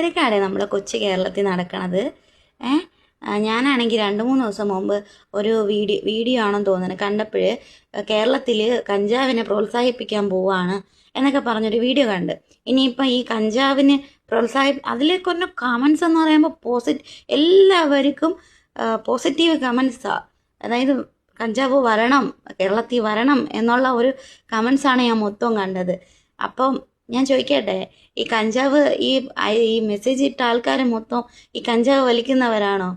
ഇതൊക്കെയാണ് നമ്മുടെ കൊച്ചു കേരളത്തിൽ നടക്കണത്. ഞാനാണെങ്കിൽ 2-3 ദിവസം മുമ്പ് ഒരു വീഡിയോ ആണെന്ന് തോന്നുന്നത് കണ്ടപ്പോൾ കേരളത്തിൽ കഞ്ചാവിനെ പ്രോത്സാഹിപ്പിക്കാൻ പോവാണ് എന്നൊക്കെ പറഞ്ഞൊരു വീഡിയോ കണ്ട്. ഇനിയിപ്പോൾ ഈ കഞ്ചാവിന് അതിൽ കുറഞ്ഞ കമൻസ് എന്ന് പറയുമ്പോൾ എല്ലാവർക്കും പോസിറ്റീവ് കമൻസാണ്. അതായത് കഞ്ചാവ് വരണം, കേരളത്തിൽ വരണം എന്നുള്ള ഒരു കമൻസാണ് ഞാൻ മൊത്തം കണ്ടത്. അപ്പം ഞാൻ ചോദിക്കട്ടെ, ഈ കഞ്ചാവ് ഈ മെസ്സേജ് ഇട്ട ആൾക്കാർ മൊത്തം ഈ കഞ്ചാവ് വലിക്കുന്നവരാണോ?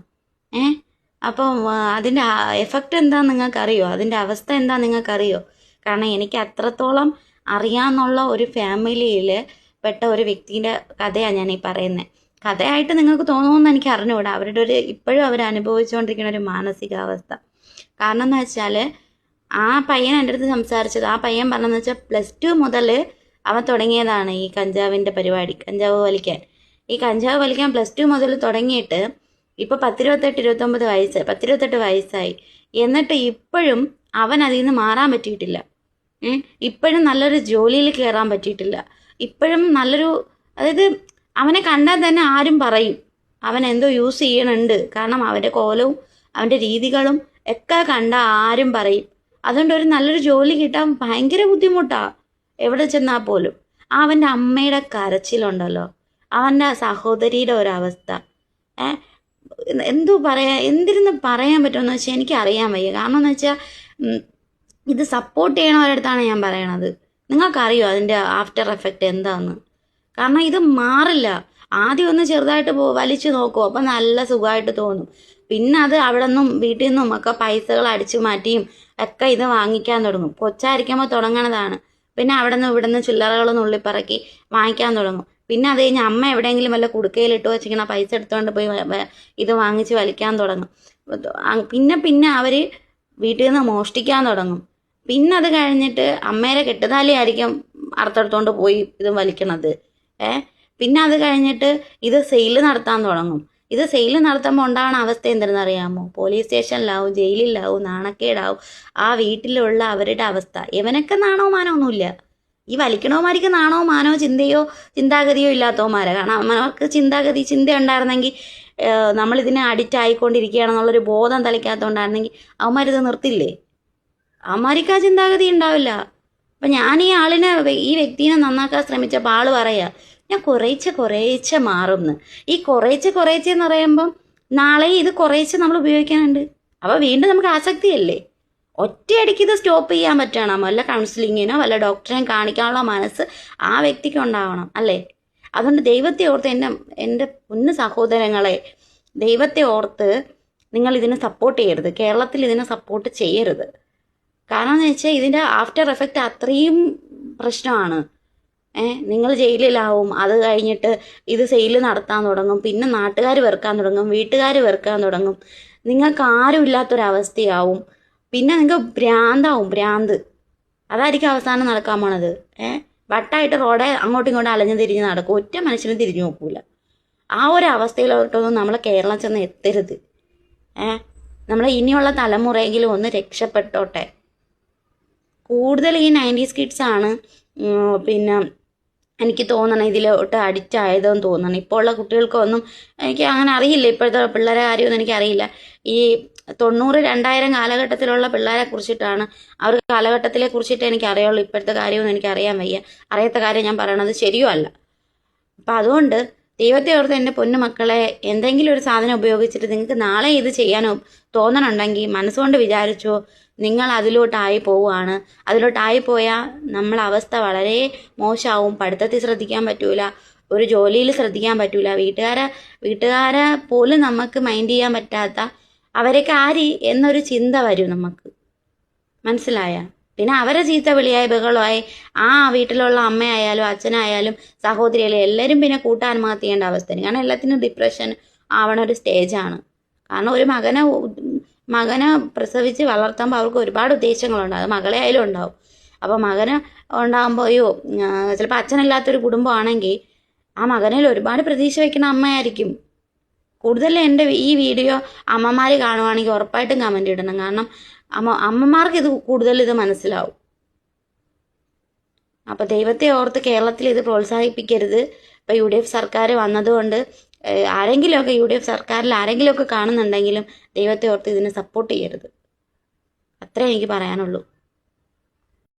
അപ്പം അതിൻ്റെ എഫക്റ്റ് എന്താണെന്ന് നിങ്ങൾക്കറിയോ? അതിൻ്റെ അവസ്ഥ എന്താ നിങ്ങൾക്കറിയോ? കാരണം എനിക്ക് അത്രത്തോളം അറിയാമെന്നുള്ള ഒരു ഫാമിലിയിൽ പെട്ട ഒരു വ്യക്തിയുടെ കഥയാണ് ഞാൻ ഈ പറയുന്നത്. കഥയായിട്ട് നിങ്ങൾക്ക് തോന്നുമെന്ന് എനിക്ക് അറിഞ്ഞുകൂടാ. ഇപ്പോഴും അവർ അനുഭവിച്ചുകൊണ്ടിരിക്കുന്ന ഒരു മാനസികാവസ്ഥ. കാരണം എന്ന് വെച്ചാൽ ആ പയ്യൻ എൻ്റെ അടുത്ത് സംസാരിച്ചത്, ആ പയ്യൻ പറഞ്ഞതെന്ന് വെച്ചാൽ +2 മുതൽ അവൻ തുടങ്ങിയതാണ് ഈ കഞ്ചാവിൻ്റെ പരിപാടി, കഞ്ചാവ് വലിക്കാൻ. ഈ കഞ്ചാവ് വലിക്കാൻ +2 മുതൽ തുടങ്ങിയിട്ട് ഇപ്പോൾ 18 വയസ്സായി. എന്നിട്ട് ഇപ്പോഴും അവൻ അതിൽ നിന്ന് മാറാൻ പറ്റിയിട്ടില്ല. ഇപ്പോഴും നല്ലൊരു ജോലിയിൽ കയറാൻ പറ്റിയിട്ടില്ല. ഇപ്പോഴും അതായത് അവനെ കണ്ടാൽ തന്നെ ആരും പറയും അവൻ എന്തോ യൂസ് ചെയ്യണുണ്ട്. കാരണം അവൻ്റെ കോലവും അവൻ്റെ രീതികളും ഒക്കെ കണ്ടാൽ ആരും പറയും. അതുകൊണ്ട് ഒരു നല്ലൊരു ജോലി കിട്ടാൻ ഭയങ്കര ബുദ്ധിമുട്ടാണ് എവിടെ ചെന്നാൽ പോലും. അവൻ്റെ അമ്മയുടെ കരച്ചിലുണ്ടല്ലോ, അവൻ്റെ സഹോദരിയുടെ ഒരവസ്ഥ, എന്തിരുന്ന് പറയാൻ പറ്റുമെന്ന് വെച്ചാൽ എനിക്ക് അറിയാൻ വയ്യ. കാരണം എന്ന് വെച്ചാൽ ഇത് സപ്പോർട്ട് ചെയ്യണവരടുത്താണ് ഞാൻ പറയണത്. നിങ്ങൾക്കറിയോ അതിൻ്റെ ആഫ്റ്റർ എഫക്റ്റ് എന്താന്ന്? കാരണം ഇത് മാറില്ല. ആദ്യം ഒന്ന് ചെറുതായിട്ട് വലിച്ചു നോക്കും, അപ്പം നല്ല സുഖമായിട്ട് തോന്നും. പിന്നെ അത് അവിടെ നിന്നും വീട്ടിൽ നിന്നും ഒക്കെ പൈസകൾ അടിച്ചു മാറ്റിയും ഒക്കെ ഇത് വാങ്ങിക്കാൻ തുടങ്ങും. കൊച്ചായിരിക്കുമ്പോൾ തുടങ്ങണതാണ്. പിന്നെ അവിടെ നിന്ന് ഇവിടെ നിന്ന് ചില്ലറകൾ നുള്ളിപ്പറക്കി വാങ്ങിക്കാൻ തുടങ്ങും. പിന്നെ അത് കഴിഞ്ഞ് അമ്മ എവിടെയെങ്കിലും വല്ല കുടുക്കയിലിട്ട് വെച്ചിങ്ങനെ പൈസ എടുത്തുകൊണ്ട് പോയി ഇത് വാങ്ങിച്ച് വലിക്കാൻ തുടങ്ങും. പിന്നെ അവർ വീട്ടിൽ നിന്ന് മോഷ്ടിക്കാൻ തുടങ്ങും. പിന്നെ അത് കഴിഞ്ഞിട്ട് അമ്മേരെ കെട്ടുതാലിയായിരിക്കും അറുത്തെടുത്തോണ്ട് പോയി ഇത് വലിക്കണത്. പിന്നെ അത് കഴിഞ്ഞിട്ട് ഇത് സെയിൽ നടത്താൻ തുടങ്ങും. ഇത് സെയിൽ നടത്തുമ്പോൾ ഉണ്ടാവുന്ന അവസ്ഥ എന്തെന്നറിയാമോ? പോലീസ് സ്റ്റേഷനിലാവും, ജയിലിലാവും, നാണക്കേടാവും. ആ വീട്ടിലുള്ള അവരുടെ അവസ്ഥ. ഇവനൊക്കെ നാണോ മാനോ ഒന്നുമില്ല. ഈ വലിക്കണവന്മാർക്ക് നാണോ മാനോ ചിന്താഗതിയോ ഇല്ലാത്തവന്മാരാണ്. കാരണം അവർക്ക് ചിന്ത ഉണ്ടായിരുന്നെങ്കിൽ നമ്മളിതിനെ അഡിക്റ്റ് ആയിക്കൊണ്ടിരിക്കുകയാണെന്നുള്ളൊരു ബോധം തളിക്കാത്തതുകൊണ്ടായിരുന്നെങ്കിൽ അവന്മാരിത് നിർത്തില്ലേ? അവന്മാർക്ക് ആ ചിന്താഗതി ഉണ്ടാവില്ല. അപ്പം ഞാൻ ഈ വ്യക്തിനെ നന്നാക്കാൻ ശ്രമിച്ചപ്പോൾ ആൾ പറയാ ഞാൻ കുറേശ്ശെ മാറുമെന്ന്. ഈ കുറേശ്ശെ എന്ന് പറയുമ്പം നാളെ ഇത് കുറേശ്ശെ നമ്മൾ ഉപയോഗിക്കാനുണ്ട്. അപ്പോൾ വീണ്ടും നമുക്ക് ആസക്തിയല്ലേ? ഒറ്റയടിക്ക് ഇത് സ്റ്റോപ്പ് ചെയ്യാൻ പറ്റണം. വല്ല കൗൺസിലിങ്ങിനോ വല്ല ഡോക്ടറെയും കാണിക്കാനുള്ള മനസ്സ് ആ വ്യക്തിക്ക് ഉണ്ടാവണം, അല്ലേ? അതുകൊണ്ട് ദൈവത്തെ ഓർത്ത് എൻ്റെ പൊന്നു സഹോദരങ്ങളെ, ദൈവത്തെ ഓർത്ത് നിങ്ങൾ ഇതിനെ സപ്പോർട്ട് ചെയ്യരുത്. കേരളത്തിൽ ഇതിനെ സപ്പോർട്ട് ചെയ്യരുത്. കാരണം എന്ന് വെച്ചാൽ ഇതിൻ്റെ ആഫ്റ്റർ എഫക്റ്റ് അത്രയും പ്രശ്നമാണ്. നിങ്ങൾ ജയിലിലാവും. അത് കഴിഞ്ഞിട്ട് ഇത് സെയിൽ നടത്താൻ തുടങ്ങും. പിന്നെ നാട്ടുകാർ വെറുക്കാൻ തുടങ്ങും, വീട്ടുകാർ വെറുക്കാൻ തുടങ്ങും. നിങ്ങൾക്ക് ആരും ഇല്ലാത്തൊരവസ്ഥയാവും. പിന്നെ നിങ്ങൾക്ക് ഭ്രാന്ത്. അതായിരിക്കും അവസാനം നടക്കാൻ പോണത്. വട്ടായിട്ട് റോഡെ അങ്ങോട്ടും ഇങ്ങോട്ടും അലഞ്ഞു തിരിഞ്ഞ് നടക്കും. ഒറ്റ മനുഷ്യനും തിരിഞ്ഞു നോക്കൂല. ആ ഒരു അവസ്ഥയിലോട്ടൊന്നും നമ്മളെ കേരളം ചെന്ന് എത്തരുത്. നമ്മളെ ഇനിയുള്ള തലമുറയെങ്കിലും ഒന്ന് രക്ഷപ്പെട്ടോട്ടെ. കൂടുതൽ ഈ 90s കിഡ്സാണ് പിന്നെ എനിക്ക് തോന്നണം ഇതിലോട്ട് അഡിക്റ്റ് ആയതെന്ന് തോന്നണം. ഇപ്പോൾ ഉള്ള കുട്ടികൾക്കൊന്നും എനിക്ക് അങ്ങനെ അറിയില്ല. ഇപ്പോഴത്തെ പിള്ളേരെ കാര്യമൊന്നും എനിക്കറിയില്ല. ഈ 90-2000 കാലഘട്ടത്തിലുള്ള പിള്ളേരെ കുറിച്ചിട്ടാണ്, അവർക്ക് കാലഘട്ടത്തിലെ കുറിച്ചിട്ട് എനിക്ക് അറിയുള്ളൂ. ഇപ്പോഴത്തെ കാര്യമൊന്നും എനിക്ക് അറിയാൻ വയ്യ. അറിയാത്ത കാര്യം ഞാൻ പറയണത് ശരിയോ അല്ല. അപ്പം അതുകൊണ്ട് ദൈവത്തെ ഓർത്ത് എൻ്റെ പൊന്നു മക്കളെ, എന്തെങ്കിലും ഒരു സാധനം ഉപയോഗിച്ചിട്ട് നിങ്ങൾക്ക് നാളെ ഇത് ചെയ്യാനോ തോന്നണുണ്ടെങ്കിൽ മനസ്സുകൊണ്ട് വിചാരിച്ചോ, നിങ്ങൾ അതിലോട്ടായി പോവുകയാണ്. അതിലോട്ടായി പോയാൽ നമ്മളെ അവസ്ഥ വളരെ മോശമാവും. പഠിത്തത്തിൽ ശ്രദ്ധിക്കാൻ പറ്റൂല, ഒരു ജോലിയിൽ ശ്രദ്ധിക്കാൻ പറ്റൂല, വീട്ടുകാരെ പോലും നമുക്ക് മൈൻഡ് ചെയ്യാൻ പറ്റാത്ത അവരൊക്കെ ആര് എന്നൊരു ചിന്ത വരും നമുക്ക്. മനസ്സിലായ? പിന്നെ അവരെ ചീത്ത വിളിയായി ബഹളമായി ആ വീട്ടിലുള്ള അമ്മയായാലും അച്ഛനായാലും സഹോദരിയായാലും എല്ലാവരും പിന്നെ ആത്മഹത്യ ചെയ്യേണ്ട അവസ്ഥയാണ്. കാരണം എല്ലാത്തിനും ഡിപ്രഷൻ ആവണ ഒരു സ്റ്റേജാണ്. കാരണം ഒരു മകനെ പ്രസവിച്ച് വളർത്തുമ്പോൾ അവർക്ക് ഒരുപാട് ഉദ്ദേശങ്ങളുണ്ടാവും. അത് മകളെ ആയാലും ഉണ്ടാവും. അപ്പോൾ മകന് ഉണ്ടാകുമ്പോൾ ചിലപ്പോൾ അച്ഛനില്ലാത്തൊരു കുടുംബമാണെങ്കിൽ ആ മകനിൽ ഒരുപാട് പ്രതീക്ഷ വയ്ക്കുന്ന അമ്മയായിരിക്കും. കൂടുതൽ എൻ്റെ ഈ വീഡിയോ അമ്മമാർ കാണുവാണെങ്കിൽ ഉറപ്പായിട്ടും കമൻ്റ് ഇടണം. കാരണം അമ്മമാർക്ക് കൂടുതൽ ഇത് മനസ്സിലാവും. അപ്പോൾ ദൈവത്തെ ഓർത്ത് കേരളത്തിൽ ഇത് പ്രോത്സാഹിപ്പിക്കരുത്. ഇപ്പോൾ UDF സർക്കാർ വന്നതുകൊണ്ട് ആരെങ്കിലുമൊക്കെ UDF സർക്കാരിൽ ആരെങ്കിലുമൊക്കെ കാണുന്നുണ്ടെങ്കിലും ദൈവത്തെ ഓർത്ത് ഇതിനെ സപ്പോർട്ട് ചെയ്യരുത്. അത്രേ എനിക്ക് പറയാനുള്ളൂ.